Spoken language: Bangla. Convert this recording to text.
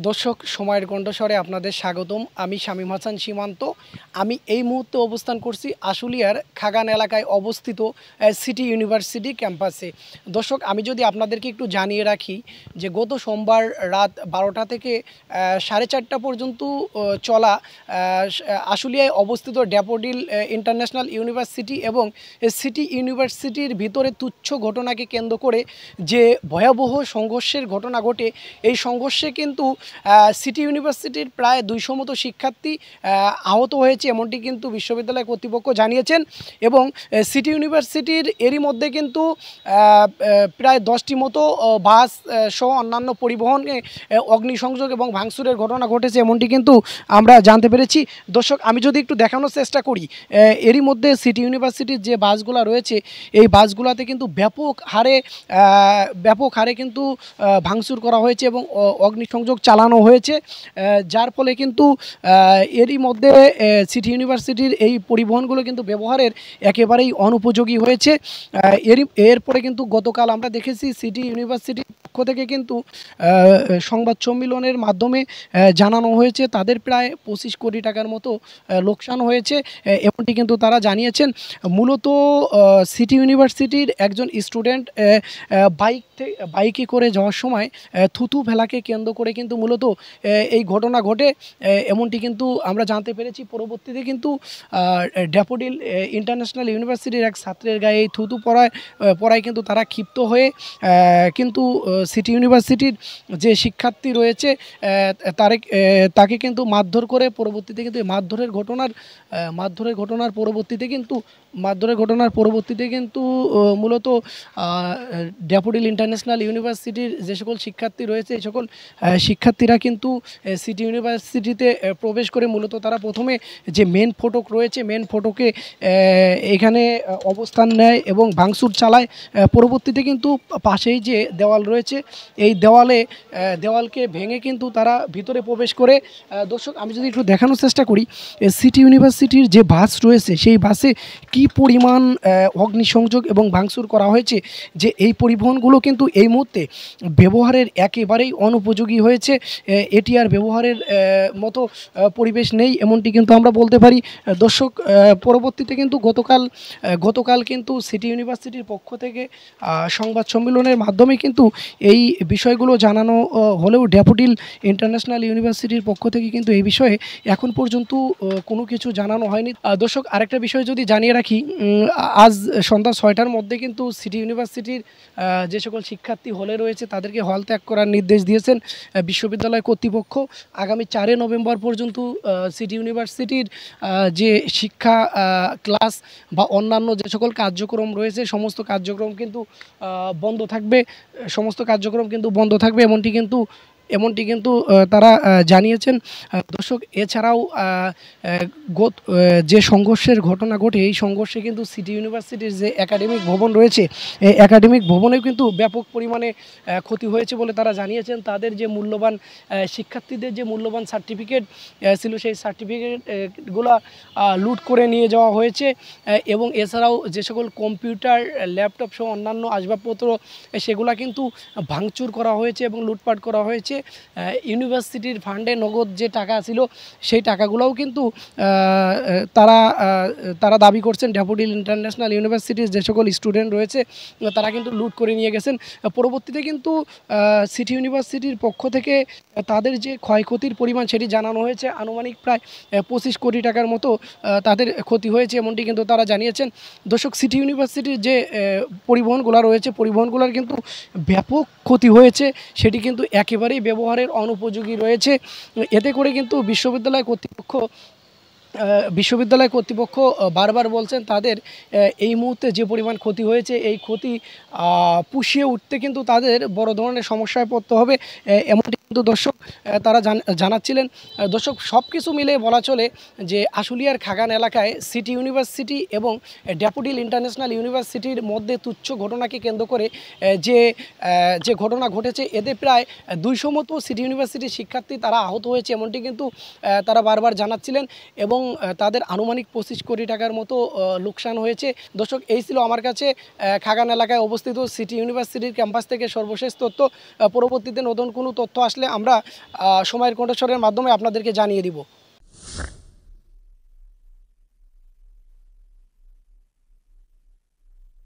দর্শক সময়ের কণ্ঠস্বরে আপনাদের স্বাগতম। আমি শামীম হাসান সীমান্ত। আমি এই মুহূর্তে অবস্থান করছি আশুলিয়ার খাগান এলাকায় অবস্থিত সিটি ইউনিভার্সিটি ক্যাম্পাসে। দর্শক, আমি যদি আপনাদেরকে একটু জানিয়ে রাখি যে গত সোমবার রাত 12টা থেকে 4:30 পর্যন্ত চলা আশুলিয়ায় অবস্থিত ড্যাফোডিল ইন্টারন্যাশনাল ইউনিভার্সিটি এবং সিটি ইউনিভার্সিটির ভিতরে তুচ্ছ ঘটনাকে কেন্দ্র করে যে ভয়াবহ সংঘর্ষের ঘটনা ঘটে, এই সংঘর্ষে কিন্তু সিটি ইউনিভার্সিটির প্রায় 200 মতো শিক্ষার্থী আহত হয়েছে, এমনটি কিন্তু বিশ্ববিদ্যালয় কর্তৃপক্ষ জানিয়েছেন। এবং সিটি ইউনিভার্সিটির এরই মধ্যে কিন্তু প্রায় 10টি মতো বাস সহ অন্যান্য পরিবহনে অগ্নিসংযোগ এবং ভাঙচুরের ঘটনা ঘটেছে, এমনটি কিন্তু আমরা জানতে পেরেছি। দর্শক, আমি যদি একটু দেখানোর চেষ্টা করি, এরই মধ্যে সিটি ইউনিভার্সিটির যে বাসগুলো রয়েছে এই বাসগুলোতে কিন্তু ব্যাপক হারে কিন্তু ভাঙচুর করা হয়েছে এবং অগ্নিসংযোগ চালানো হয়েছে, যার ফলে কিন্তু এরই মধ্যে সিটি ইউনিভার্সিটির এই পরিবহনগুলো কিন্তু ব্যবহারের একেবারেই অনুপযোগী হয়েছে। এরপরে কিন্তু গতকাল আমরা দেখেছি সিটি ইউনিভার্সিটির পক্ষ থেকে কিন্তু সংবাদ সম্মেলনের মাধ্যমে জানানো হয়েছে তাদের প্রায় 25 কোটি টাকার মতো লোকসান হয়েছে, এমনটি কিন্তু তারা জানিয়েছেন। মূলত সিটি ইউনিভার্সিটির একজন স্টুডেন্ট বাইকে করে যাওয়ার সময় থুতু ফেলাকে কেন্দ্র করে কিন্তু মূলত এই ঘটনা ঘটে, এমনটি কিন্তু আমরা জানতে পেরেছি। পরবর্তীতে কিন্তু ড্যাফোডিল ইন্টারন্যাশনাল ইউনিভার্সিটির এক ছাত্রের গায়ে এই থুতু পড়ায় কিন্তু তারা ক্ষিপ্ত হয়ে কিন্তু সিটি ইউনিভার্সিটির যে শিক্ষার্থী রয়েছে তাকে কিন্তু মারধর করে পরবর্তীতে কিন্তু মারধরের ঘটনার পরবর্তীতে কিন্তু মূলত ড্যাফোডিল ইন্টারন্যাশনাল ইউনিভার্সিটির যে সকল শিক্ষার্থী রয়েছে এই সকল শিক্ষার্থীরা কিন্তু সিটি ইউনিভার্সিটিতে প্রবেশ করে মূলত তারা প্রথমে যে মেন ফটক রয়েছে মেন ফটকে এখানে অবস্থান নেয় এবং ভাঙচুর চালায়। পরবর্তীতে কিন্তু পাশেই যে দেওয়াল রয়েছে এই দেওয়ালকে ভেঙে কিন্তু তারা ভিতরে প্রবেশ করে। দর্শক, আমি যদি একটু দেখানোর চেষ্টা করি, সিটি ইউনিভার্সিটির যে বাস রয়েছে সেই বাসে কি পরিমাণ অগ্নিসংযোগ এবং ভাঙচুর করা হয়েছে যে এই পরিবহনগুলো কিন্তু এই মুহূর্তে ব্যবহারের একেবারেই অনুপযোগী হয়েছে। এটি আর ব্যবহারের মতো পরিবেশ নেই, এমনটি কিন্তু আমরা বলতে পারি। দর্শক, পরবর্তীতে কিন্তু গতকাল কিন্তু সিটি ইউনিভার্সিটির পক্ষ থেকে সংবাদ সম্মেলনের মাধ্যমে কিন্তু এই বিষয়গুলো জানানো হলেও ড্যাফোডিল ইন্টারন্যাশনাল ইউনিভার্সিটির পক্ষ থেকে কিন্তু এই বিষয়ে এখন পর্যন্ত কোনো কিছু জানানো হয়নি। দর্শক, আরেকটা বিষয় যদি জানিয়ে রাখি, আজ সন্ধ্যা 6টার মধ্যে কিন্তু সিটি ইউনিভার্সিটির যে সকল শিক্ষার্থী হলে রয়েছে তাদেরকে হল ত্যাগ করার নির্দেশ দিয়েছেন বিশ্ববিদ্যালয় কর্তৃপক্ষ। আগামী 4 নভেম্বর পর্যন্ত সিটি ইউনিভার্সিটির যে শিক্ষা ক্লাস বা অন্যান্য যে সকল কার্যক্রম রয়েছে সমস্ত কার্যক্রম কিন্তু বন্ধ থাকবে, এমনটি কিন্তু তারা জানিয়েছেন। দর্শক, এছাড়াও যে সংঘর্ষের ঘটনা ঘটে এই সংঘর্ষে কিন্তু সিটি ইউনিভার্সিটির যে একাডেমিক ভবন রয়েছে এই একাডেমিক ভবনেও কিন্তু ব্যাপক পরিমাণে ক্ষতি হয়েছে বলে তারা জানিয়েছেন। তাদের যে মূল্যবান শিক্ষার্থীদের যে মূল্যবান সার্টিফিকেট ছিল সেই সার্টিফিকেটগুলো লুট করে নিয়ে যাওয়া হয়েছে এবং এছাড়াও যে সকল কম্পিউটার ল্যাপটপ সহ অন্যান্য আসবাবপত্র সেগুলো কিন্তু ভাঙচুর করা হয়েছে এবং লুটপাট করা হয়েছে। ইউনিভার্সিটির ফান্ডে নগদ যে টাকা ছিল সেই টাকাগুলোও কিন্তু তারা দাবি করছেন ড্যাফোডিল ইন্টারন্যাশনাল ইউনিভার্সিটির যে সকল স্টুডেন্ট রয়েছে তারা কিন্তু লুট করে নিয়ে গেছেন। পরবর্তীতে কিন্তু সিটি ইউনিভার্সিটির পক্ষ থেকে তাদের যে ক্ষয়ক্ষতির পরিমাণ সেটি জানানো হয়েছে, আনুমানিক প্রায় 25 কোটি টাকার মতো তাদের ক্ষতি হয়েছে, এমনটি কিন্তু তারা জানিয়েছেন। দর্শক, সিটি ইউনিভার্সিটির যে পরিবহনগুলো রয়েছে পরিবহনগুলোর কিন্তু ব্যাপক ক্ষতি হয়েছে, সেটি কিন্তু একেবারেই ব্যবহারের অনুপযোগী রয়েছে। এতে করে কিন্তু বিশ্ববিদ্যালয় কর্তৃপক্ষ বারবার বলছেন তাদের এই মুহূর্তে যে পরিমাণ ক্ষতি হয়েছে এই ক্ষতি পুষিয়ে উঠতে কিন্তু তাদের বড় ধরনের সমস্যায় পড়তে হবে, এমনটি কিন্তু দর্শক তারা জানাচ্ছিলেন। দর্শক, সব কিছু মিলে বলা চলে যে আশুলিয়ার খাগান এলাকায় সিটি ইউনিভার্সিটি এবং ড্যাফোডিল ইন্টারন্যাশনাল ইউনিভার্সিটির মধ্যে তুচ্ছ ঘটনাকে কেন্দ্র করে যে ঘটনা ঘটেছে এতে প্রায় 200 মতো সিটি ইউনিভার্সিটির শিক্ষার্থী তারা আহত হয়েছে, এমনটি কিন্তু তারা বারবার জানাচ্ছিলেন এবং তাদের আনুমানিক 25 কোটি টাকার মতো লোকসান হয়েছে। দর্শক, এই ছিল আমার কাছে খাগান এলাকায় অবস্থিত সিটি ইউনিভার্সিটির ক্যাম্পাস থেকে সর্বশেষ তথ্য। পরবর্তীতে নতুন কোনো তথ্য আসলে আসলে আমরা সময়ের কণ্ঠস্বরের মাধ্যমে আপনাদেরকে জানিয়ে দিব।